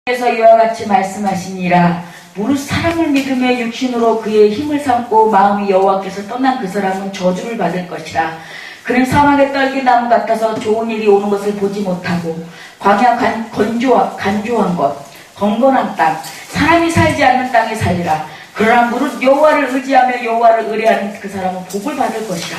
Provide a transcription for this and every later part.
그래서 이와 같이 말씀하시니라. 무릇 사람을 믿으며 육신으로 그의 힘을 삼고 마음이 여호와께서 떠난 그 사람은 저주를 받을 것이라. 그는 사막의 떨기 나무 같아서 좋은 일이 오는 것을 보지 못하고 광야 간조한 것, 건건한 땅, 사람이 살지 않는 땅에 살리라. 그러나 무릇 여호와를 의지하며 여호와를 의뢰하는 그 사람은 복을 받을 것이라.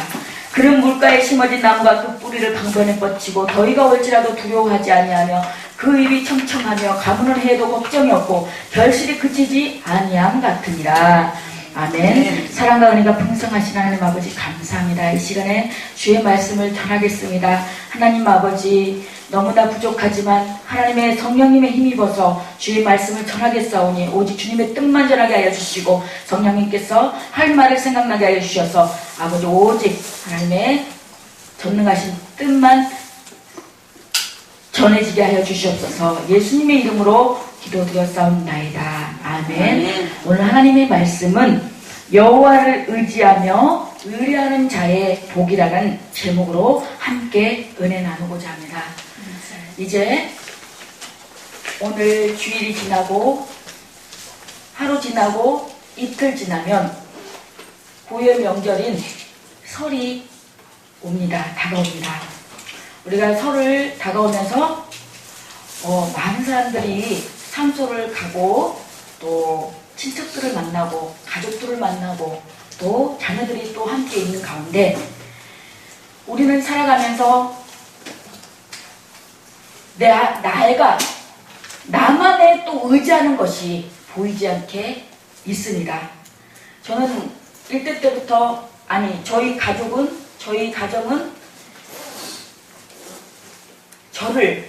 그는 물가에 심어진 나무가 그 뿌리를 강변에 뻗치고 더위가 올지라도 두려워하지 아니하며 그 입이 청청하며 가문을 해도 걱정이 없고 결실이 그치지 아니함 같으니라. 아멘. 사랑과 은혜가 풍성하신 하나님 아버지 감사합니다. 이 시간에 주의 말씀을 전하겠습니다. 하나님 아버지, 너무나 부족하지만 하나님의 성령님의 힘입어서 주의 말씀을 전하겠사오니 오직 주님의 뜻만 전하게 하여 주시고 성령님께서 할 말을 생각나게 하여 주셔서 아버지 오직 하나님의 전능하신 뜻만 전해지게 하여 주시옵소서. 예수님의 이름으로 기도드렸사옵나이다. 아멘. 오늘 하나님의 말씀은 여호와를 의지하며 의뢰하는 자의 복이라는 제목으로 함께 은혜 나누고자 합니다. 이제 오늘 주일이 지나고 하루 지나고 이틀 지나면 고유의 명절인 설이 옵니다. 다가옵니다. 우리가 설을 다가오면서 많은 사람들이 산소를 가고 또 친척들을 만나고 가족들을 만나고 또 자녀들이 또 함께 있는 가운데 우리는 살아가면서 나가 나만의 또 의지하는 것이 보이지 않게 있습니다. 저는 1대 때부터 저희 가정은 저를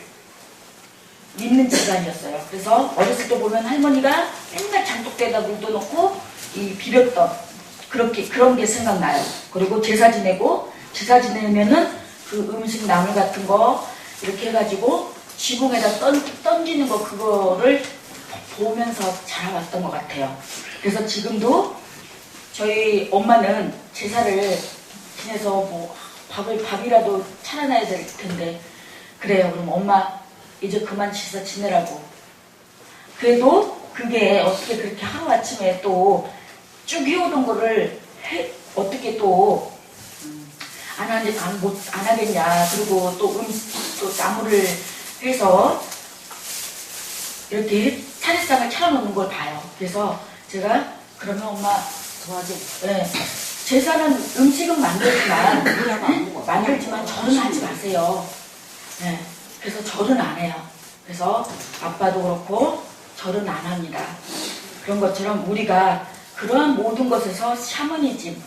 믿는 집안이었어요. 그래서 어렸을 때 보면 할머니가 맨날 장독대에다 물도 넣고 비볐던 그런 게 생각나요. 그리고 제사 지내면은 그 음식 나물 같은 거 이렇게 해가지고 지붕에다 던지는 거 그거를 보면서 자라왔던 것 같아요. 그래서 지금도 저희 엄마는 제사를 지내서 뭐 밥이라도 차려놔야 될 텐데 그래요. 그럼 엄마 이제 그만 제사 지내라고. 그래도 그게 어떻게 그렇게 하루아침에 또 쭉 해오던 거를 어떻게 또 안 하겠냐. 그리고 또 나무를 해서 이렇게 차례상을 차려놓는 걸 봐요. 그래서 제가 그러면 엄마 도와줘. 네. 제사는 음식은 만들지만 절은 하지 마세요. 네. 그래서 절은 안 해요. 그래서 아빠도 그렇고 절은 안 합니다. 그런 것처럼 우리가 그러한 모든 것에서 샤머니즘,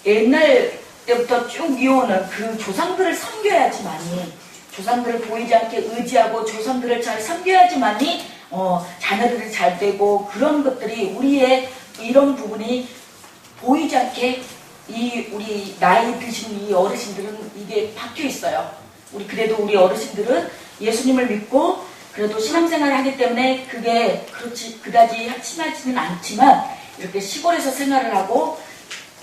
옛날 때부터 쭉 이어오는 그 조상들을 섬겨야지만이, 조상들을 보이지 않게 의지하고 조상들을 잘 섬겨야지만이 자녀들이 잘 되고, 그런 것들이 우리의 이런 부분이 보이지 않게 우리 나이 드신 이 어르신들은 이게 박혀 있어요. 그래도 우리 어르신들은 예수님을 믿고 그래도 신앙생활을 하기 때문에 그게 그다지 심하지는 않지만 이렇게 시골에서 생활을 하고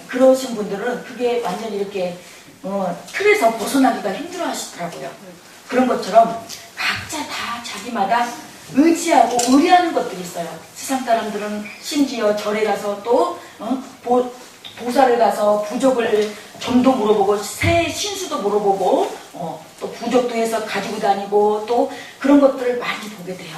그러신 분들은 그게 완전히 이렇게 틀에서 벗어나기가 힘들어 하시더라고요. 그런 것처럼 각자 다 자기마다 의지하고 의뢰하는 것들이 있어요. 세상 사람들은 심지어 절에 가서 또 보살을 가서 부적을 점도 물어보고 새 신수도 물어보고 또 부적도 해서 가지고 다니고 또 그런 것들을 많이 보게 돼요.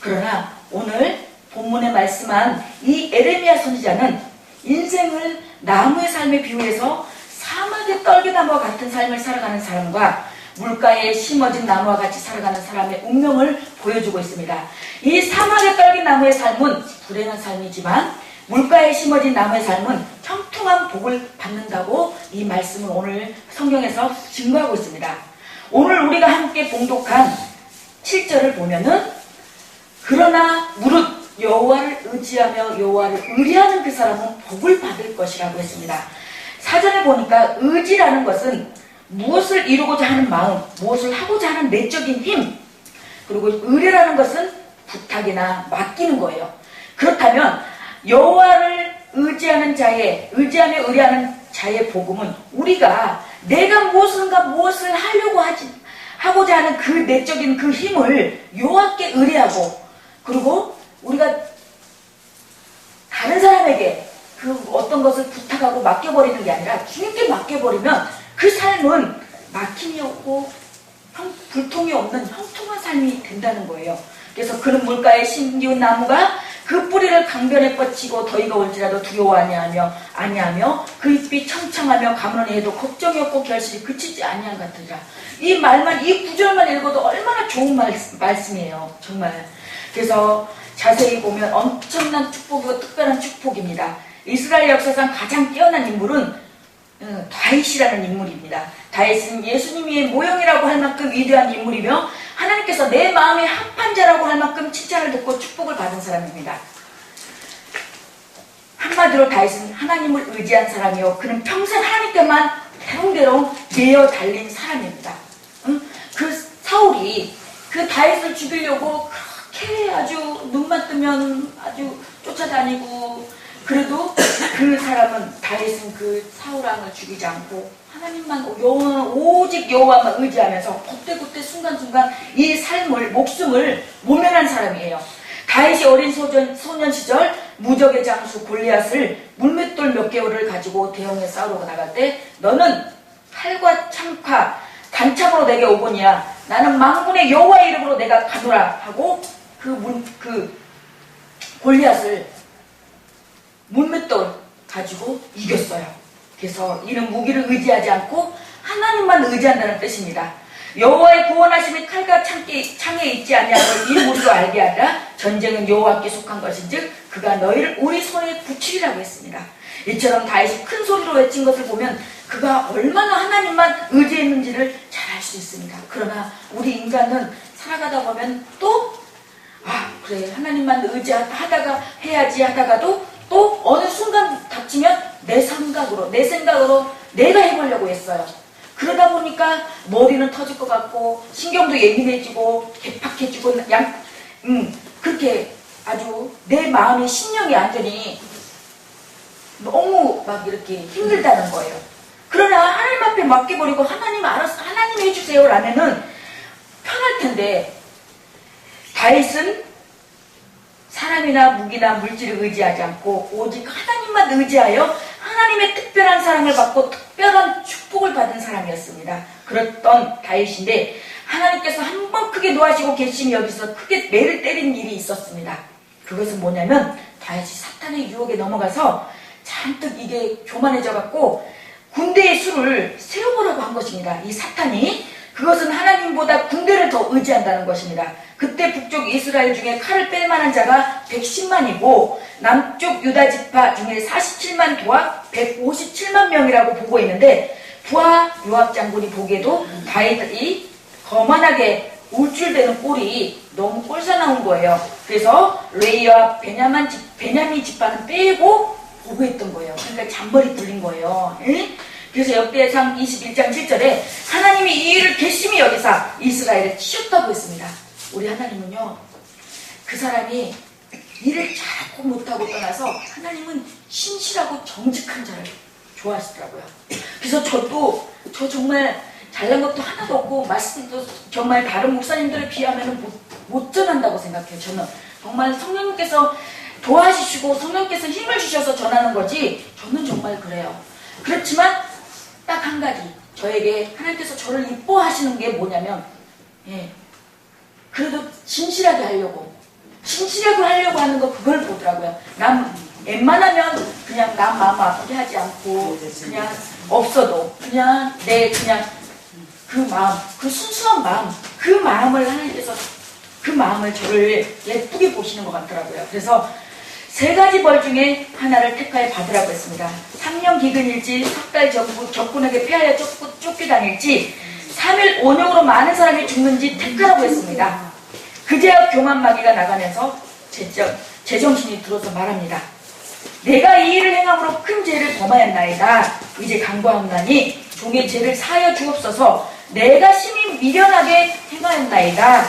그러나 오늘 본문에 말씀한 이 에레미야 선지자는 인생을 나무의 삶에 비유해서 사막의 떨기나무와 같은 삶을 살아가는 사람과 물가에 심어진 나무와 같이 살아가는 사람의 운명을 보여주고 있습니다. 이 사막의 떨기나무의 삶은 불행한 삶이지만 물가에 심어진 나무의 삶은 형통한 복을 받는다고 이 말씀을 오늘 성경에서 증거하고 있습니다. 오늘 우리가 함께 봉독한 7절을 보면은 그러나 무릇 여호와를 의지하며 여호와를 의뢰하는 그 사람은 복을 받을 것이라고 했습니다. 사전에 보니까 의지라는 것은 무엇을 이루고자 하는 마음, 무엇을 하고자 하는 내적인 힘, 그리고 의뢰라는 것은 부탁이나 맡기는 거예요. 그렇다면 여호와를 의지하며 의뢰하는 자의 복음은 우리가 내가 무엇을 하려고 하고자 하는 그 내적인 그 힘을 여호와께 의뢰하고, 그리고 우리가 다른 사람에게 그 어떤 것을 부탁하고 맡겨버리는 게 아니라 주님께 맡겨버리면 그 삶은 막힘이 없고 불통이 없는 형통한 삶이 된다는 거예요. 그래서 그는 물가에 심기운 나무가 그 뿌리를 강변에 뻗치고 더위가 올지라도 두려워하지 아니하며 그 잎이 청청하며 가물으니 해도 걱정이 없고 결실이 그치지 아니한 같으리라. 이 말만, 이 구절만 읽어도 얼마나 좋은 말씀이에요. 정말. 그래서 자세히 보면 엄청난 축복이고 특별한 축복입니다. 이스라엘 역사상 가장 뛰어난 인물은 다윗이라는 인물입니다. 다윗은 예수님의 모형이라고 할 만큼 위대한 인물이며 하나님께서 내 마음의 합한 자라고 할 만큼 칭찬을 듣고 축복을 받은 사람입니다. 한마디로 다윗은 하나님을 의지한 사람이요, 그는 평생 하나님께만 대롱대롱 매어 달린 사람입니다. 그 사울이 그 다윗을 죽이려고 그렇게 아주 눈만 뜨면 아주 쫓아다니고, 그래도 그 사람은, 다윗은 그 사울왕을 죽이지 않고 하나님만, 오직 여호와만 의지하면서 그때그때 순간순간 이 삶을, 목숨을 모면한 사람이에요. 다윗이 어린 소년 시절 무적의 장수 골리앗을 물맷돌 몇 개월을 가지고 대형에 싸우러 나갈 때, 너는 칼과 창파 단창으로 내게 오거니와 나는 만군의 여호와의 이름으로 내가 가노라 하고 그 골리앗을 물맷돌 가지고 이겼어요. 그래서 이는 무기를 의지하지 않고 하나님만 의지한다는 뜻입니다. 여호와의 구원하심이 칼과 창에 있지 아니하고 이 무리로 알게 하라. 전쟁은 여호와께 속한 것인즉 그가 너희를 우리 손에 붙이리라고 했습니다. 이처럼 다윗이 큰 소리로 외친 것을 보면 그가 얼마나 하나님만 의지했는지를 잘 알 수 있습니다. 그러나 우리 인간은 살아가다 보면 또 그래 하나님만 의지하다가 해야지 하다가도 또 어느 순간 닥치면 내 생각으로 내가 해보려고 했어요. 그러다 보니까 머리는 터질 것 같고 신경도 예민해지고 개팍해지고 그렇게 아주 내 마음의 신령이 완전히 너무 막 이렇게 힘들다는 거예요. 그러나 하나님 앞에 맡겨버리고 하나님 알아서 하나님 해주세요 라면은 편할 텐데, 다윗은 사람이나 무기나 물질을 의지하지 않고 오직 하나님만 의지하여 하나님의 특별한 사랑을 받고 특별한 축복을 받은 사람이었습니다. 그랬던 다윗인데 하나님께서 한 번 크게 노하시고 계시며 여기서 크게 매를 때린 일이 있었습니다. 그것은 뭐냐면 다윗이 사탄의 유혹에 넘어가서 잔뜩 이게 교만해져 갖고 군대의 수를 세워보라고 한 것입니다. 이 사탄이. 그것은 하나님보다 군대를 더 의지한다는 것입니다. 그때 북쪽 이스라엘 중에 칼을 뺄 만한 자가 110만이고 남쪽 유다 지파 중에 47만 도와 157만 명이라고 보고 있는데, 부하 요압 장군이 보기에도 다윗이 거만하게 울줄대는 꼴이 너무 꼴사나운 거예요. 그래서 레이와 베냐민 지파는 빼고 보고했던 거예요. 그러니까 잔머리 굴린 거예요. 그래서 역대상 21장 7절에 하나님이 이 일을 괘씸히 여기사 이스라엘을 치셨다고 했습니다. 우리 하나님은요, 그 사람이 일을 잘하고 못하고 떠나서 하나님은 신실하고 정직한 자를 좋아하시더라고요. 그래서 저 정말 잘난 것도 하나도 없고 말씀도 정말 다른 목사님들에 비하면 못 전한다고 생각해요. 저는 정말 성령님께서 도와주시고 성령께서 힘을 주셔서 전하는 거지, 저는 정말 그래요. 그렇지만 딱 한 가지, 저에게 하나님께서 저를 이뻐하시는 게 뭐냐면, 그래도 진실하게 하려고 하는 거, 그걸 보더라고요. 난 웬만하면 그냥 남 마음 아프게 하지 않고 그냥 없어도 그냥 그 마음, 그 순수한 마음, 그 마음을 하나님께서 그 마음을 저를 예쁘게 보시는 것 같더라고요. 그래서 3가지 벌 중에 하나를 택하여 받으라고 했습니다. 3년 기근일지, 석달 적군에게 피하여 쫓겨다닐지, 3일 원형으로 많은 사람이 죽는지 택하라고 했습니다. 그제야 교만마귀가 나가면서 제정신이 들어서 말합니다. 내가 이 일을 행함으로 큰 죄를 범하였나이다. 이제 간구하옵나니 종의 죄를 사하여 주옵소서. 내가 심히 미련하게 행하였나이다.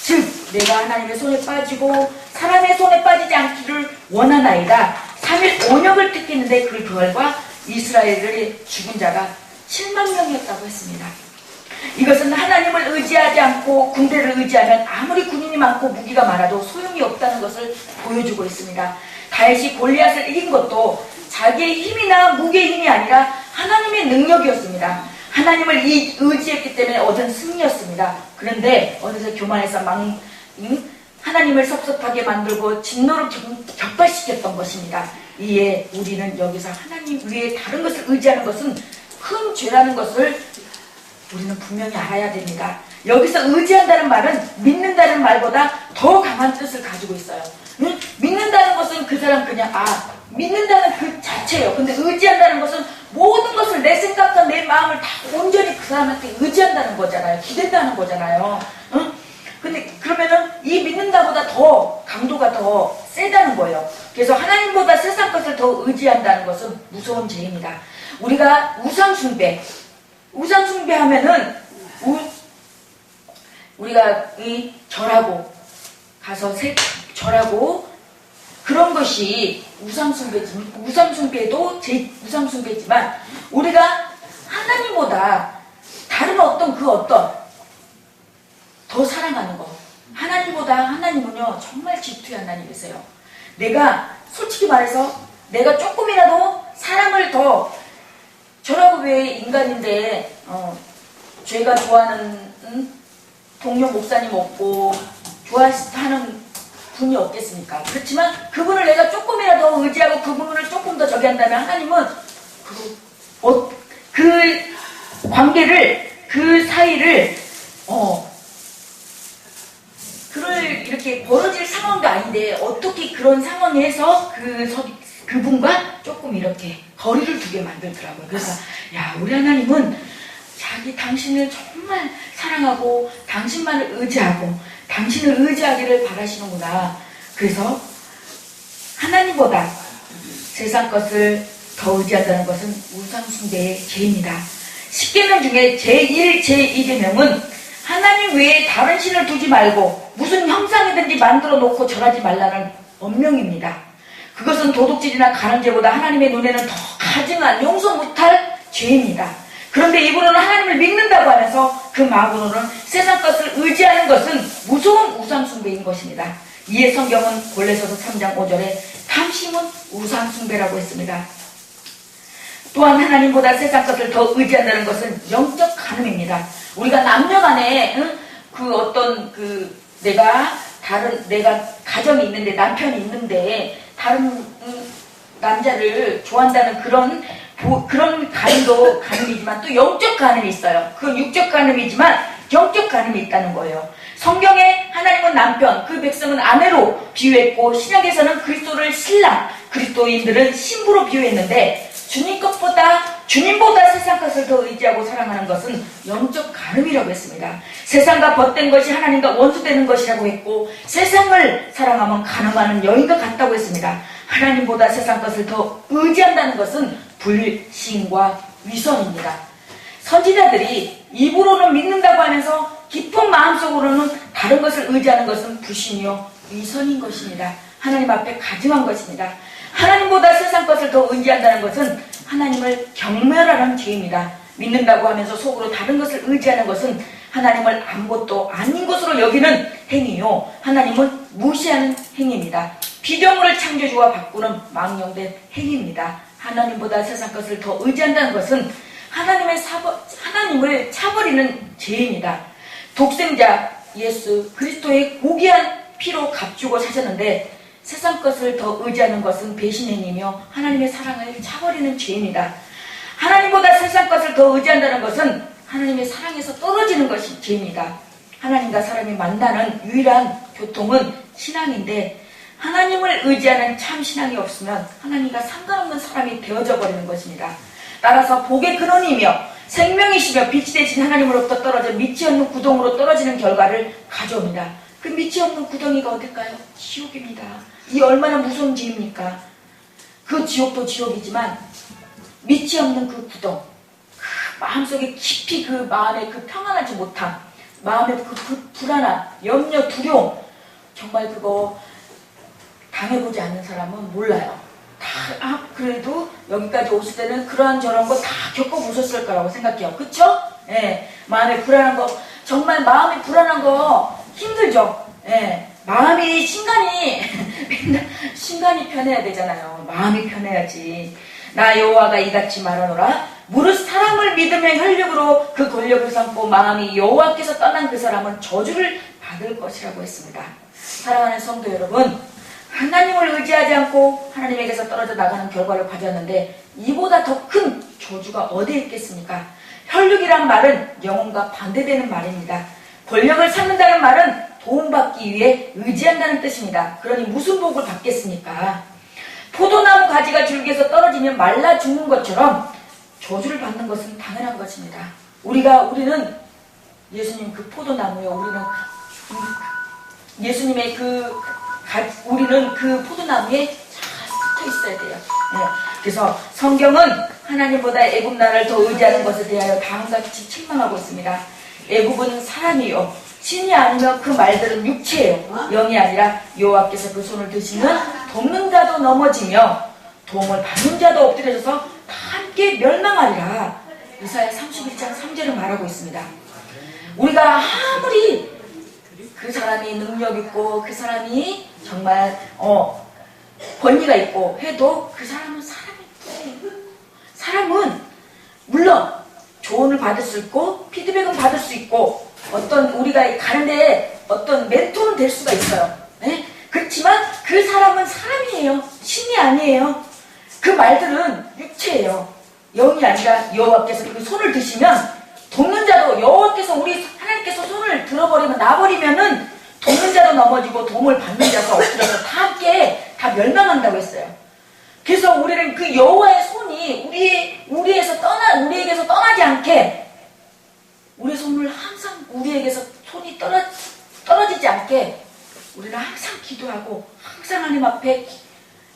즉 내가 하나님의 손에 빠지고 사람의 손에 빠지지 않기를 원하나이다. 3일 원역을 택했는데 그 결과 이스라엘의 죽은 자가 7만 명이었다고 했습니다. 이것은 하나님을 의지하지 않고 군대를 의지하면 아무리 군인이 많고 무기가 많아도 소용이 없다는 것을 보여주고 있습니다. 다윗이 골리앗을 이긴 것도 자기의 힘이나 무기의 힘이 아니라 하나님의 능력이었습니다. 하나님을 의지했기 때문에 얻은 승리였습니다. 그런데 어느새 교만해서 하나님을 섭섭하게 만들고 진노를 격발시켰던 것입니다. 이에 우리는 여기서 하나님 외에 다른 것을 의지하는 것은 큰 죄라는 것을 우리는 분명히 알아야 됩니다. 여기서 의지한다는 말은 믿는다는 말보다 더 강한 뜻을 가지고 있어요. 믿는다는 것은 그 사람 그냥 믿는다는 그 자체예요. 근데 의지한다는 것은 모든 것을 내 생각과 내 마음을 다 온전히 그 사람한테 의지한다는 거잖아요. 기댄다는 거잖아요. 근데 그러면은 이 믿는다보다 더 강도가 더 세다는 거예요. 그래서 하나님보다 세상 것을 더 의지한다는 것은 무서운 죄입니다. 우리가 우상숭배하면은 우리가 이 절하고 가서 절하고 그런 것이 우상숭배도 우상숭배지만 우리가 하나님보다 다른 어떤 더 사랑하는 것. 하나님은요 정말 질투의 하나님이세요. 내가 솔직히 말해서 내가 조금이라도 사람을 더 저라고 왜 인간인데 죄가 좋아하는 동료 목사님 없고 좋아하는 분이 없겠습니까? 그렇지만 그분을 내가 조금이라도 의지하고 그분을 조금 더 저기 한다면 하나님은 그 관계를 그 사이를 이렇게 벌어질 상황도 아닌데 어떻게 그런 상황에서 그분과 조금 이렇게 거리를 두게 만들더라고요. 그래서 우리 하나님은 당신을 정말 사랑하고 당신만을 의지하고 당신을 의지하기를 바라시는구나. 그래서 하나님보다 세상 것을 더 의지한다는 것은 우상숭배의 죄입니다. 10계명 중에 제1, 제2계명은 하나님 외에 다른 신을 두지 말고 무슨 형상이든지 만들어 놓고 절하지 말라는 엄명입니다. 그것은 도둑질이나 가늠죄보다 하나님의 눈에는 더 가증한 용서 못할 죄입니다. 그런데 이분은 하나님을 믿는다고 하면서 그 마음으로는 세상 것을 의지하는 것은 무서운 우상숭배인 것입니다. 이에 성경은 골로새서 3장 5절에 탐심은 우상숭배라고 했습니다. 또한 하나님보다 세상 것을 더 의지한다는 것은 영적 간음입니다. 우리가 남녀간에 내가 가정이 있는데 남편이 있는데 다른 남자를 좋아한다는 그런 간음이지만 또 영적 간음이 있어요. 그건 육적 간음이지만 영적 간음이 있다는 거예요. 성경에 하나님은 남편, 그 백성은 아내로 비유했고 신약에서는 그리스도를 신랑, 그리스도인들은 신부로 비유했는데 주님보다 세상 것을 더 의지하고 사랑하는 것은 영적 간음이라고 했습니다. 세상과 벗된 것이 하나님과 원수되는 것이라고 했고 세상을 사랑하면 간음하는 여인과 같다고 했습니다. 하나님보다 세상 것을 더 의지한다는 것은 불신과 위선입니다. 선지자들이 입으로는 믿는다고 하면서 깊은 마음속으로는 다른 것을 의지하는 것은 불신이요 위선인 것입니다. 하나님 앞에 가증한 것입니다. 하나님보다 세상 것을 더 의지한다는 것은 하나님을 경멸하는 죄입니다. 믿는다고 하면서 속으로 다른 것을 의지하는 것은 하나님을 아무것도 아닌 것으로 여기는 행위요 하나님은 무시하는 행위입니다. 피조물을 창조주와 바꾸는 망령된 행위입니다. 하나님보다 세상 것을 더 의지한다는 것은 하나님을 차버리는 죄입니다. 독생자 예수 그리스도의 고귀한 피로 값주고 사셨는데 세상 것을 더 의지하는 것은 배신행위며 하나님의 사랑을 차버리는 죄입니다. 하나님보다 세상 것을 더 의지한다는 것은 하나님의 사랑에서 떨어지는 것이 죄입니다. 하나님과 사람이 만나는 유일한 교통은 신앙인데 하나님을 의지하는 참 신앙이 없으면 하나님과 상관없는 사람이 되어져 버리는 것입니다. 따라서 복의 근원이며 생명이시며 빛이 되신 하나님으로부터 떨어져 밑이 없는 구덩으로 떨어지는 결과를 가져옵니다. 그 밑이 없는 구덩이가 어딜까요? 지옥입니다. 이 얼마나 무서운 죄입니까? 그 지옥도 지옥이지만 밑이 없는 그 구덩, 그 마음속에 깊이 그 마음에 그 평안하지 못함, 마음에 그 불안함, 염려, 두려움, 정말 그거 당해보지 않는 사람은 몰라요. 그래도 여기까지 오실 때는 그러한 저런 거 다 겪어보셨을 거라고 생각해요. 그쵸? 예. 마음이 불안한 거, 정말 마음이 불안한 거 힘들죠? 예. 마음이, 신간이 편해야 되잖아요. 마음이 편해야지. 나 여호와가 이같이 말하노라. 무릇 사람을 믿으며 혈육으로 그 권력을 삼고 마음이 여호와께서 떠난 그 사람은 저주를 받을 것이라고 했습니다. 사랑하는 성도 여러분, 하나님을 의지하지 않고 하나님에게서 떨어져 나가는 결과를 가졌는데 이보다 더 큰 저주가 어디에 있겠습니까? 혈육이란 말은 영혼과 반대되는 말입니다. 권력을 삼는다는 말은 도움받기 위해 의지한다는 뜻입니다. 그러니 무슨 복을 받겠습니까? 포도나무 가지가 줄기에서 떨어지면 말라 죽는 것처럼 저주를 받는 것은 당연한 것입니다. 우리는 예수님 그 포도나무요. 우리는 예수님의 우리는 그 포도나무에 잘 붙어 있어야 돼요. 네. 그래서 성경은 하나님보다 애굽 나라를 더 의지하는 것에 대하여 다음같이 책망하고 있습니다. 애굽은 사람이요, 신이 아니면 그 말들은 육체예요. 영이 아니라 여호와께서 그 손을 드시면 돕는 자도 넘어지며 도움을 받는 자도 엎드려져서 다 함께 멸망하리라. 이사야 31장 3절을 말하고 있습니다. 우리가 아무리 그 사람이 능력 있고 그 사람이 정말 권위가 있고 해도 그 사람은 사람은 물론 조언을 받을 수 있고 피드백은 받을 수 있고 어떤 우리가 가는데 어떤 멘토는 될 수가 있어요. 네? 그렇지만 그 사람은 사람이에요. 신이 아니에요. 그 말들은 육체예요. 영이 아니라 여호와께서 그 손을 드시면 돕는 자도 여호와께서 우리 하나님께서 손을 들어버리면 놔버리면은 돕는 자도 넘어지고 도움을 받는 자가 엎드려서 다 함께 다 멸망한다고 했어요. 그래서 우리는 그 여호와의 손이 우리에게서 떠나지 않게 우리의 손을 항상 우리에게서 손이 떨어지지 않게 우리는 항상 기도하고 항상 하나님 앞에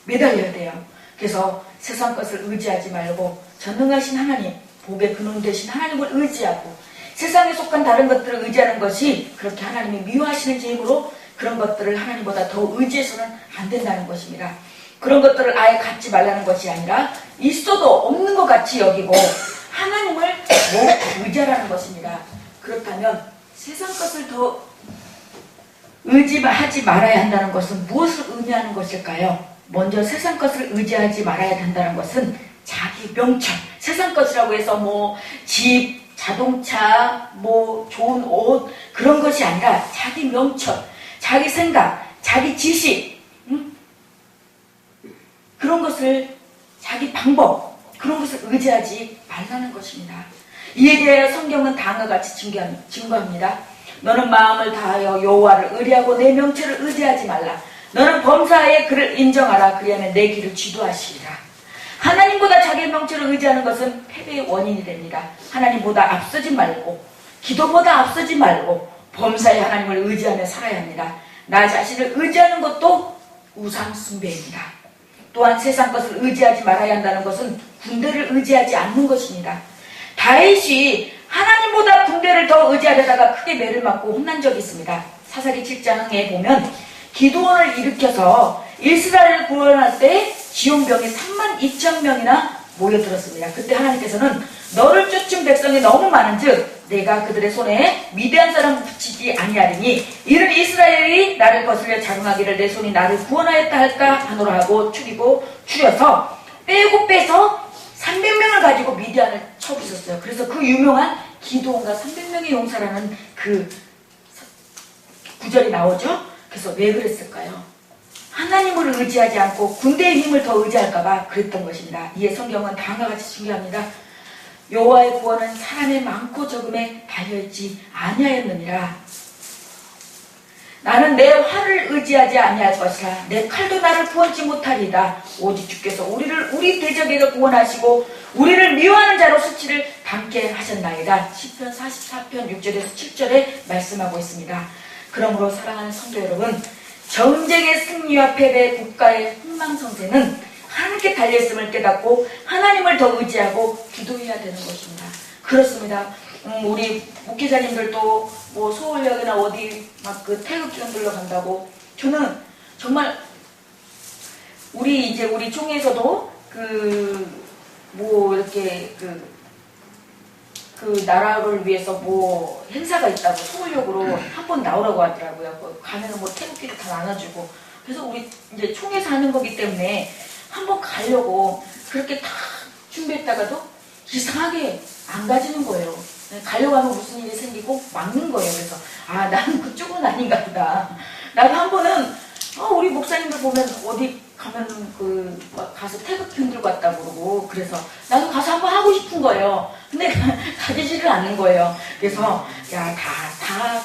매달려야 돼요. 그래서 세상 것을 의지하지 말고 전능하신 하나님, 복의 근원 되신 하나님을 의지하고 세상에 속한 다른 것들을 의지하는 것이 그렇게 하나님이 미워하시는 죄이므로 그런 것들을 하나님보다 더 의지해서는 안 된다는 것입니다. 그런 것들을 아예 갖지 말라는 것이 아니라 있어도 없는 것 같이 여기고 하나님을 의지하라는 것입니다. 그렇다면 세상 것을 더 의지하지 말아야 한다는 것은 무엇을 의미하는 것일까요? 먼저 세상 것을 의지하지 말아야 한다는 것은 자기 명철, 세상 것이라고 해서 집, 자동차, 좋은 옷 그런 것이 아니라 자기 명철, 자기 생각, 자기 지식 그런 것을 자기 방법 그런 것을 의지하지 말라는 것입니다. 이에 대하여 성경은 다음과 같이 증거합니다. 너는 마음을 다하여 여호와를 의뢰하고 내 명철을 의지하지 말라. 너는 범사에 그를 인정하라. 그리하면 내 길을 지도하시리라. 하나님보다 자기의 명철을 의지하는 것은 패배의 원인이 됩니다. 하나님보다 앞서지 말고 기도보다 앞서지 말고 범사에 하나님을 의지하며 살아야 합니다. 나 자신을 의지하는 것도 우상 숭배입니다. 또한 세상 것을 의지하지 말아야 한다는 것은 군대를 의지하지 않는 것입니다. 다윗이 하나님보다 군대를 더 의지하려다가 크게 매를 맞고 혼난 적이 있습니다. 사사기 7장에 보면 기드온을 일으켜서 이스라엘을 구원할 때 지용병이 32,000명이나 모여들었습니다. 그때 하나님께서는 너를 쫓은 백성이 너무 많은즉 내가 그들의 손에 미디안 사람을 붙이지 아니하리니 이는 이스라엘이 나를 거슬려 자긍하기를 내 손이 나를 구원하였다 할까 하노라 하고 추려서 빼서 300명을 가지고 미디안을 쳐부셨어요. 그래서 그 유명한 기드온과 300명의 용사라는 그 구절이 나오죠. 그래서 왜 그랬을까요? 하나님을 의지하지 않고 군대의 힘을 더 의지할까봐 그랬던 것입니다. 이에 성경은 다음과 같이 중요합니다. 여호와의 구원은 사람의 많고 적음에 달려있지 아니하였느니라. 나는 내 활을 의지하지 아니할 것이라. 내 칼도 나를 구원치 못하리이다. 오직 주께서 우리 대적에게 구원하시고 우리를 미워하는 자로 수치를 당케 하셨나이다. 시편 44편 6절에서 7절에 말씀하고 있습니다. 그러므로 사랑하는 성도 여러분, 전쟁의 승리와 패배, 국가의 흥망성쇠는 하나님께 달려있음을 깨닫고 하나님을 더 의지하고 기도해야 되는 것입니다. 그렇습니다. 우리 목회자님들도 서울역이나 어디 그 태극기를 들러 간다고 저는 정말 우리 총회에서도 그 뭐 이렇게 그 나라를 위해서 뭐 행사가 있다고 소울력으로 한 번 나오라고 하더라고요. 가면은 뭐 태극기를 다 나눠주고. 그래서 우리 이제 총회에서 하는 거기 때문에 한 번 가려고 그렇게 다 준비했다가도 이상하게 안 가지는 거예요. 가려고 하면 무슨 일이 생기고 막는 거예요. 그래서 아, 나는 그쪽은 아닌가 보다. 나도 한 번은 우리 목사님들 보면 어디 가면 가서 태극기 흔들고 왔다고 그러고, 그래서 나도 가서 한번 하고 싶은 거예요. 근데 가지지를 않는 거예요. 그래서 야, 다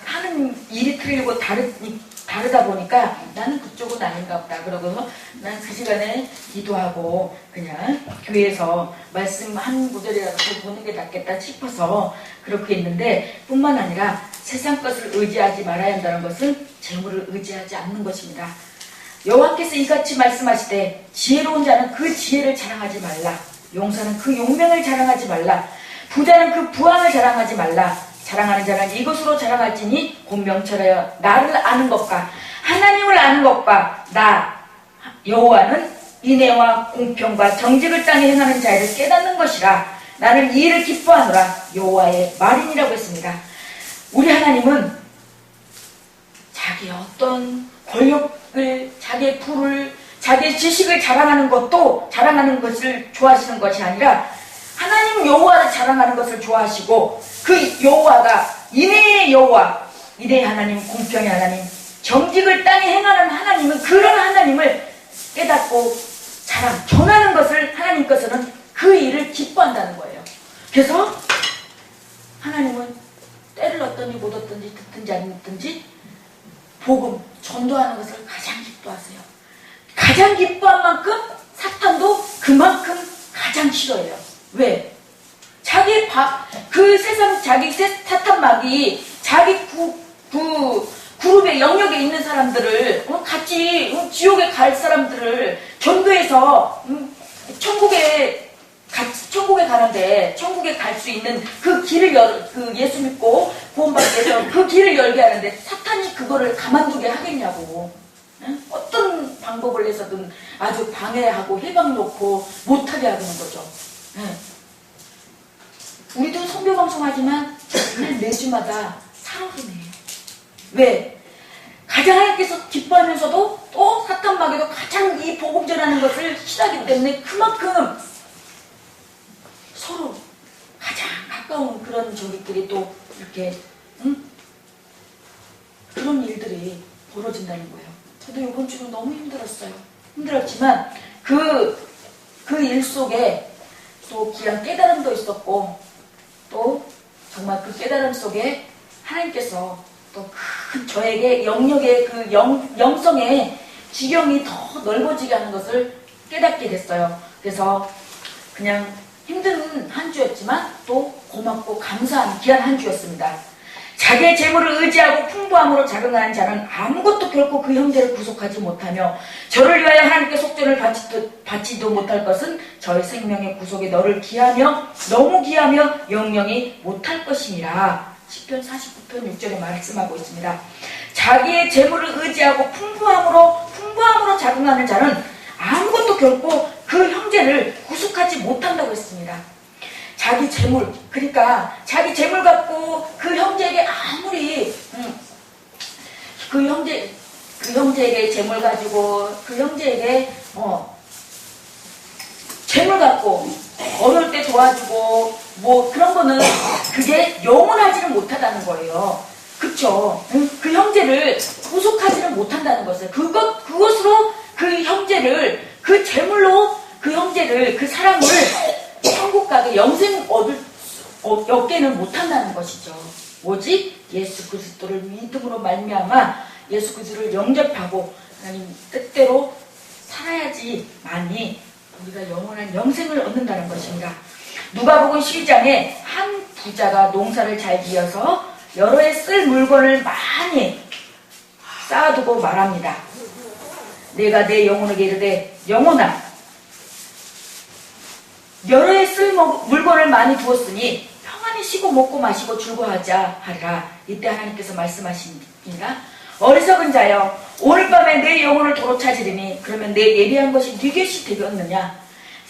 하는 일이 틀리고 다르다 보니까 나는 그쪽은 아닌가 보다. 그러고서 난 그 시간에 기도하고 그냥 교회에서 말씀 한 구절이라도 보는 게 낫겠다 싶어서 그렇게 했는데, 뿐만 아니라 세상 것을 의지하지 말아야 한다는 것은 재물을 의지하지 않는 것입니다. 여호와께서 이같이 말씀하시되 지혜로운 자는 그 지혜를 자랑하지 말라. 용사는 그 용명을 자랑하지 말라. 부자는 그 부함을 자랑하지 말라. 자랑하는 자는 이것으로 자랑할지니 곧 명철하여 나를 아는 것과 하나님을 아는 것과 나 여호와는 인애와 공평과 정직을 땅에 행하는 자를 깨닫는 것이라. 나는 이 일을 기뻐하노라. 여호와의 말이니라고 했습니다. 우리 하나님은 자기의 어떤 권력을, 자기의 부를, 자기의 지식을 자랑하는 것을 좋아하시는 것이 아니라 하나님 여호와를 자랑하는 것을 좋아하시고, 그 여호와가 인애의 여호와, 인애의 하나님, 공평의 하나님, 정직을 땅에 행하는 하나님은 그런 하나님을 깨닫고 전하는 것을 하나님께서는 그 일을 기뻐한다는 거예요. 그래서 하나님은 때를 얻든지 못 얻든지 듣든지 안 듣든지 복음, 전도하는 것을 가장 기뻐하세요. 가장 기뻐한 만큼 사탄도 그만큼 가장 싫어해요. 왜? 그 세상 사탄 마귀 자기 그룹의 영역에 있는 사람들을 같이 지옥에 갈 사람들을 전도해서 천국에 가는데, 천국에 갈 수 있는 그 길을 예수 믿고 구원받기 위해서 그 길을 열게 하는데 사탄이 그거를 가만두게 하겠냐고. 어떤 방법을 해서든 아주 방해하고 해방 놓고 못하게 하는 거죠. 우리도 선교방송하지만 매주마다 살아오르네요. 왜? 가장 하나님께서 기뻐하면서도 또 사탄 마귀도 가장 이 복음 전하는 것을 싫어하기 때문에 그만큼 서로 가장 가까운 그런 저기들이 또 이렇게 그런 일들이 벌어진다는 거예요. 저도 이번 주는 너무 힘들었지만 그 일 속에 또 귀한 깨달음도 있었고, 또 정말 그 깨달음 속에 하나님께서 또 큰 저에게 영역의 그 영성의 지경이 더 넓어지게 하는 것을 깨닫게 됐어요. 그래서 그냥 힘든 한 주였지만 또 고맙고 감사한 귀한 한 주였습니다. 자기의 재물을 의지하고 풍부함으로 자긍하는 자는 아무것도 결코 그 형제를 구속하지 못하며 저를 위하여 하나님께 속전을 받지도 못할 것은 저의 생명의 구속에 너를 너무 기하며 영영이 못할 것이니라. 시편 49편 6절에 말씀하고 있습니다. 자기의 재물을 의지하고 풍부함으로 자긍하는 자는 아무것도 결코 그 형제를 구속하지 못한다고 했습니다. 자기 재물, 그러니까 자기 재물 갖고 그 형제에게 아무리 그 형제에게 재물 가지고 그 형제에게 재물 갖고 어려울 때 도와주고 뭐 그런 거는 그게 영원하지는 못하다는 거예요. 그쵸? 그 형제를 구속하지는 못한다는 것을, 그것으로 그 형제를, 그 재물로 그 형제를, 그 사람을 천국 가게 영생 얻게는 못한다는 것이죠. 오직 예수 그리스도를 믿음으로 말미암아 예수 그리스도를 영접하고 하나님 뜻대로 살아야지만이 우리가 영원한 영생을 얻는다는 것입니다. 누가복음 12장에 한 부자가 농사를 잘 지어서 여러 해 쓸 물건을 많이 쌓아두고 말합니다. 내가 내 영혼에게 이르되 영혼아, 여러 해 쓸 물건을 많이 두었으니 평안히 쉬고 먹고 마시고 즐거워하자 하리라. 이때 하나님께서 말씀하십니다. 어리석은 자여, 오늘 밤에 내 영혼을 도로 찾으리니 그러면 내 예비한 것이 네 것이 되겠느냐.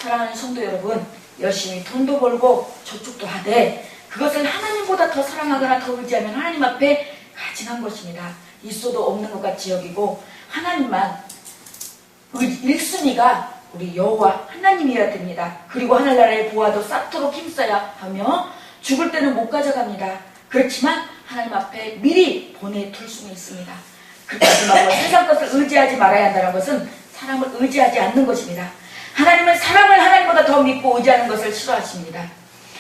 사랑하는 성도 여러분, 열심히 돈도 벌고 저축도 하되 그것을 하나님보다 더 사랑하거나 더 의지하면 하나님 앞에 가증한 것입니다. 있어도 없는 것 같이 여기고 하나님만 1순위가 우리 여호와 하나님이어야 됩니다. 그리고 하늘나라의 보화도 쌓도록 힘써야 하며 죽을 때는 못 가져갑니다. 그렇지만 하나님 앞에 미리 보내둘 수는 있습니다. 그렇게 말고 세상 것을 의지하지 말아야 한다는 것은 사람을 의지하지 않는 것입니다. 하나님은 사람을 하나님보다 더 믿고 의지하는 것을 싫어하십니다.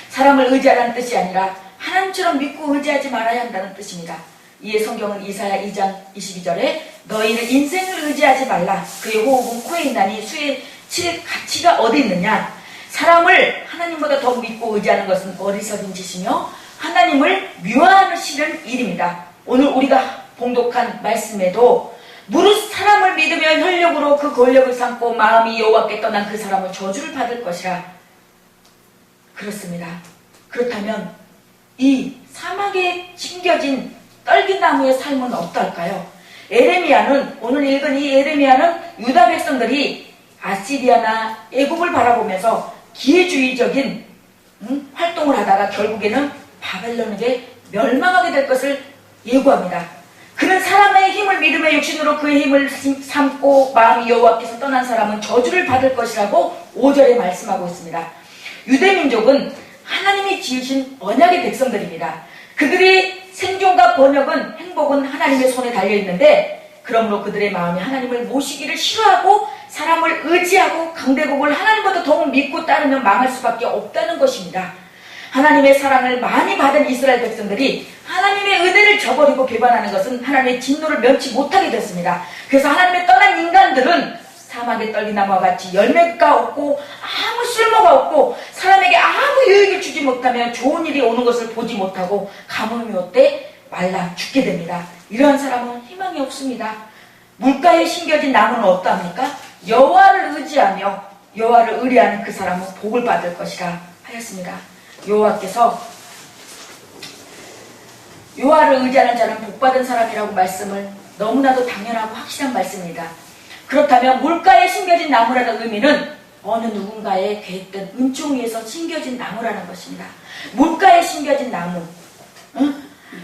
사람을 의지하라는 뜻이 아니라 하나님처럼 믿고 의지하지 말아야 한다는 뜻입니다. 이에 성경은 이사야 2장 22절에 너희는 인생을 의지하지 말라. 그의 호흡은 코에 있나니 수에 칠 가치가 어디 있느냐. 사람을 하나님보다 더 믿고 의지하는 것은 어리석인 짓이며 하나님을 미워하시는 일입니다. 오늘 우리가 봉독한 말씀에도 무릇 사람을 믿으며 혈력으로 그 권력을 삼고 마음이 여호와께 떠난 그 사람은 저주를 받을 것이라. 그렇습니다. 그렇다면 이 사막에 심겨진 떨기나무의 삶은 어떨까요? 에레미야는, 오늘 읽은 이 에레미야는 유다 백성들이 아시리아나 애굽을 바라보면서 기회주의적인 활동을 하다가 결국에는 바벨론에게 멸망하게 될 것을 예고합니다. 그는 사람의 힘을 믿으며 육신으로 그의 힘을 삼고 마음이 여호와께서 떠난 사람은 저주를 받을 것이라고 5절에 말씀하고 있습니다. 유대민족은 하나님이 지으신 언약의 백성들입니다. 그들의 생존과 번역은 행복은 하나님의 손에 달려있는데 그러므로 그들의 마음이 하나님을 모시기를 싫어하고 사람을 의지하고 강대국을 하나님보다 더욱 믿고 따르면 망할 수밖에 없다는 것입니다. 하나님의 사랑을 많이 받은 이스라엘 백성들이 하나님의 은혜를 저버리고 배반하는 것은 하나님의 진노를 면치 못하게 됐습니다. 그래서 하나님의 떠난 인간들은 사막의 떨기나무와 같이 열매가 없고 아무 쓸모가 없고 사람에게 아무 유익을 주지 못하면 좋은 일이 오는 것을 보지 못하고 가뭄이 올 때 말라 죽게 됩니다. 이러한 사람은 희망이 없습니다. 물가에 심겨진 나무는 어떠합니까? 여호와를 의지하며 여호와를 의뢰하는 그 사람은 복을 받을 것이라 하였습니다. 여호와께서 여호와를 의지하는 자는 복받은 사람이라고 말씀을 너무나도 당연하고 확실한 말씀입니다. 그렇다면 물가에 심겨진 나무라는 의미는 어느 누군가의 계획된 은총 위에서 심겨진 나무라는 것입니다. 물가에 심겨진 나무.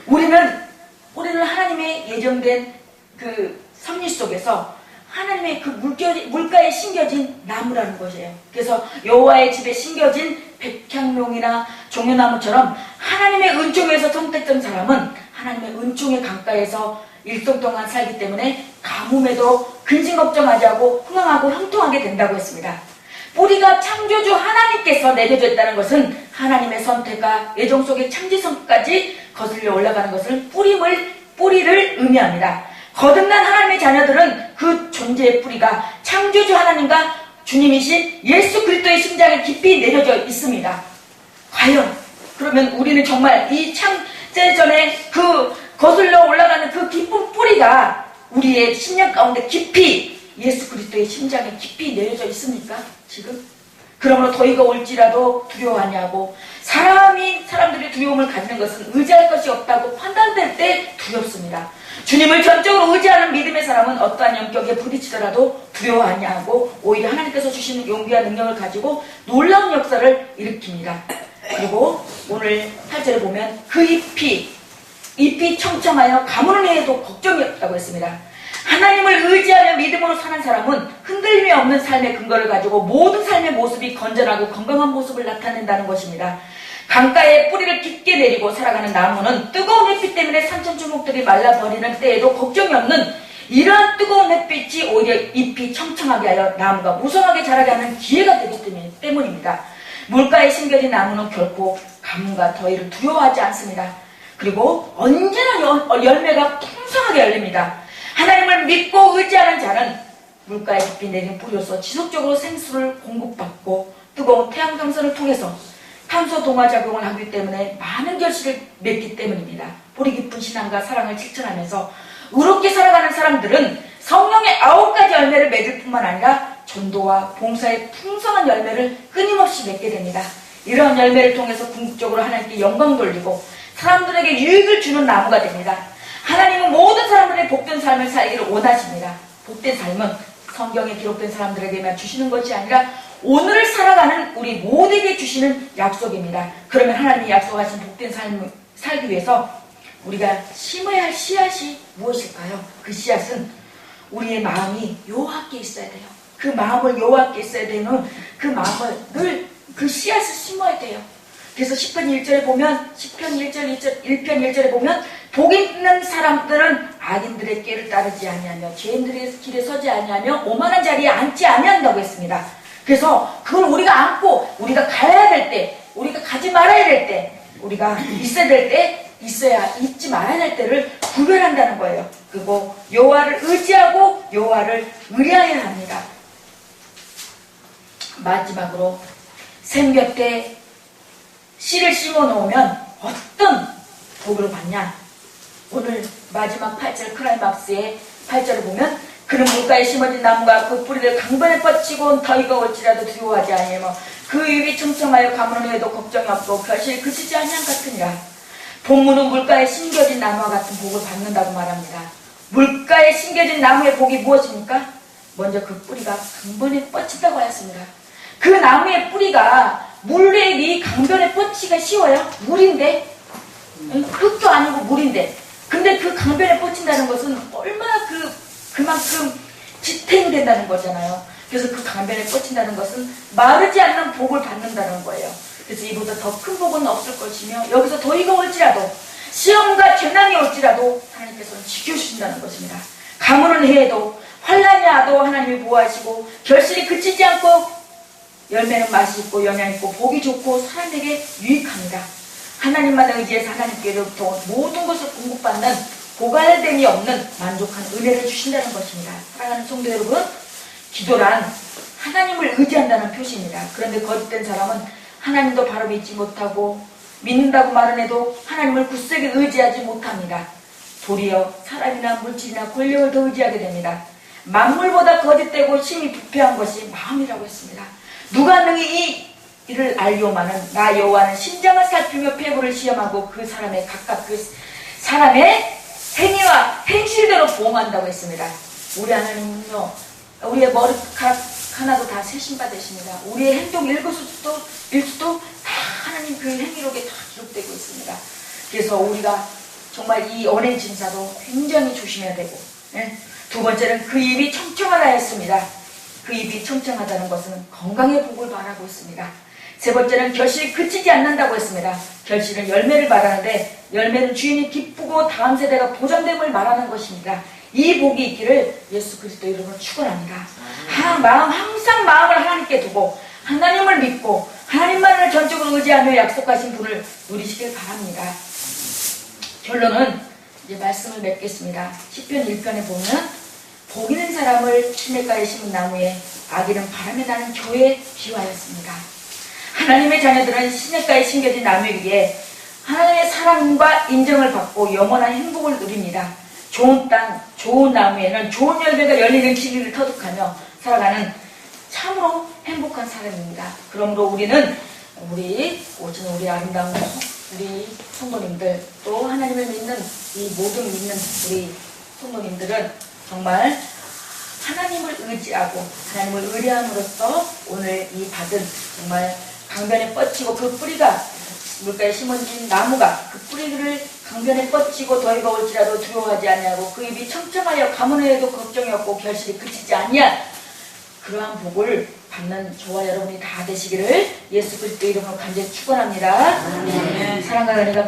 우리는 하나님의 예정된 그 섭리 속에서 하나님의 그 물가에 심겨진 나무라는 것이에요. 그래서 여호와의 집에 심겨진 백향목이나 종려나무처럼 하나님의 은총에서 선택된 사람은 하나님의 은총의 강가에서 일생 동안 살기 때문에 가뭄에도 근심 걱정하지 않고 흥황하고 형통하게 된다고 했습니다. 뿌리가 창조주 하나님께서 내려져 있다는 것은 하나님의 선택과 애정 속의 창지성까지 거슬려 올라가는 것을 뿌리를 의미합니다. 거듭난 하나님의 자녀들은 그 존재의 뿌리가 창조주 하나님과 주님이신 예수 그리스도의 심장에 깊이 내려져 있습니다. 과연 그러면 우리는 정말 이 창제전에 그 거슬러 올라가는 그 깊은 뿌리가 우리의 심령 가운데 깊이 예수 그리스도의 심장에 깊이 내려져 있습니까? 지금? 그러므로 더위가 올지라도 두려워하냐고 사람들이 두려움을 가지는 것은 의지할 것이 없다고 판단될 때 두렵습니다. 주님을 전적으로 의지하는 믿음의 사람은 어떠한 영격에 부딪히더라도 두려워하냐고 오히려 하나님께서 주시는 용기와 능력을 가지고 놀라운 역사를 일으킵니다. 그리고 오늘 8절에 보면 그 잎이 청청하여 가물은 해도 걱정이 없다고 했습니다. 하나님을 의지하며 믿음으로 사는 사람은 흔들림이 없는 삶의 근거를 가지고 모든 삶의 모습이 건전하고 건강한 모습을 나타낸다는 것입니다. 강가에 뿌리를 깊게 내리고 살아가는 나무는 뜨거운 햇빛 때문에 산천초목들이 말라버리는 때에도 걱정이 없는 이러한 뜨거운 햇빛이 오히려 잎이 청청하게 하여 나무가 무성하게 자라게 하는 기회가 되기 때문입니다. 물가에 심겨진 나무는 결코 가뭄과 더위를 두려워하지 않습니다. 그리고 언제나 열매가 풍성하게 열립니다. 하나님을 믿고 의지하는 자는 물가에 깊이 내린 뿌리로서 지속적으로 생수를 공급받고 뜨거운 태양광선을 통해서 탄소 동화 작용을 하기 때문에 많은 결실을 맺기 때문입니다. 뿌리 깊은 신앙과 사랑을 실천하면서 의롭게 살아가는 사람들은 성령의 9가지 열매를 맺을 뿐만 아니라 전도와 봉사의 풍성한 열매를 끊임없이 맺게 됩니다. 이러한 열매를 통해서 궁극적으로 하나님께 영광 돌리고 사람들에게 유익을 주는 나무가 됩니다. 하나님은 모든 사람들의 복된 삶을 살기를 원하십니다. 복된 삶은 성경에 기록된 사람들에게만 주시는 것이 아니라 오늘을 살아가는 우리 모두에게 주시는 약속입니다. 그러면 하나님이 약속하신 복된 삶을 살기 위해서 우리가 심어야 할 씨앗이 무엇일까요? 그 씨앗은 우리의 마음이 여호와께 있어야 돼요. 그 마음을 여호와께 있어야 되는 그 마음을 늘 그 씨앗을 심어야 돼요. 그래서 10편 1절에 보면 10편 1편 1절에 보면 복 있는 사람들은 악인들의 길을 따르지 아니하며 죄인들의 길에 서지 아니하며 오만한 자리에 앉지 아니한다고 했습니다. 그래서 그걸 우리가 안고 우리가 가야 될 때, 우리가 가지 말아야 될 때, 우리가 있어야 될 때 있어야 잊지 말아야 될 때를 구별한다는 거예요. 그리고 여호와를 의지하고 여호와를 의뢰해야 합니다. 마지막으로 샘 곁에 씨를 심어 놓으면 어떤 복을 받냐? 오늘 마지막 8절 클라이막스의 8절을 보면 그는 물가에 심어진 나무가 그 뿌리를 강변에 뻗치고 더위가 올지라도 두려워하지 아니하며 그 잎이 청청하여 가무는 후에도 걱정이 없고 결실이 그치지 아니한 같으니라. 본문은 물가에 심겨진 나무와 같은 복을 받는다고 말합니다. 물가에 심겨진 나무의 복이 무엇입니까? 먼저 그 뿌리가 강변에 뻗친다고 하였습니다. 그 나무의 뿌리가 물에 이 강변에 뻗치기가 쉬워요? 물인데, 흙도 아니고 물인데, 근데 그 강변에 뻗친다는 것은 얼마나 그만큼 지탱이 된다는 거잖아요. 그래서 그 강변에 뻗친다는 것은 마르지 않는 복을 받는다는 거예요. 그래서 이보다 더 큰 복은 없을 것이며 여기서 더위가 올지라도 시험과 재난이 올지라도 하나님께서는 지켜주신다는 것입니다. 가물은 해도 환난이 와도 하나님이 보호하시고 결실이 그치지 않고 열매는 맛이 있고 영양 있고 복이 좋고 사람에게 유익합니다. 하나님만 의지해서 하나님께로부터 모든 것을 공급받는 고갈됨이 없는 만족한 은혜를 주신다는 것입니다. 사랑하는 성도 여러분, 기도란 하나님을 의지한다는 표시입니다. 그런데 거짓된 사람은 하나님도 바로 믿지 못하고 믿는다고 말은 해도 하나님을 굳세게 의지하지 못합니다. 도리어 사람이나 물질이나 권력을 더 의지하게 됩니다. 만물보다 거짓되고 힘이 부패한 것이 마음이라고 했습니다. 누가 능히 이 일을 알리오마는 나 여호와는 심장을 살피며 폐부를 시험하고 그 사람의 각각 그 사람의 행위와 행실대로 보험한다고 했습니다. 우리 하나님은요, 우리의 머리카락 하나도 다 세심받으십니다. 우리의 행동 일수도 다 하나님 그 행위록에 다 기록되고 있습니다. 그래서 우리가 정말 이 언행 진사도 굉장히 조심해야 되고, 두 번째는 그 입이 청청하다 했습니다. 그 입이 청청하다는 것은 건강의 복을 바라고 있습니다. 세 번째는 결실이 그치지 않는다고 했습니다. 결실은 열매를 말하는데 열매는 주인이 기쁘고 다음 세대가 보장됨을 말하는 것입니다. 이 복이 있기를 예수 그리스도 이름으로 축원합니다. 항상 마음을 하나님께 두고 하나님을 믿고 하나님만을 전적으로 의지하며 약속하신 분을 누리시길 바랍니다. 결론은 이제 말씀을 맺겠습니다. 시편 1편에 보면 복 있는 사람을 시냇가에 심은 나무에 악인은 바람에 나는 조에 비유하였습니다. 하나님의 자녀들은 시냇가에 심겨진 나무 위에 하나님의 사랑과 인정을 받고 영원한 행복을 누립니다. 좋은 땅, 좋은 나무에는 좋은 열매가 열리는 시기를 터득하며 살아가는 참으로 행복한 사람입니다. 그러므로 우리는 오시는 우리 아름다운 우리 성도님들, 또 하나님을 믿는 이 모든 믿는 우리 성도님들은 정말 하나님을 의지하고 하나님을 의뢰함으로써 오늘 이 받은 정말 강변에 뻗치고 그 뿌리가 물가에 심어진 나무가 그 뿌리를 강변에 뻗치고 더위가 올지라도 두려워하지 아니하고 그 입이 청청하여 가문에도 걱정이 없고 결실이 그치지 아니한 그러한 복을 받는 저와 여러분이 다 되시기를 예수 그리스도 이름으로 간절히 축원합니다. 사랑과 은혜가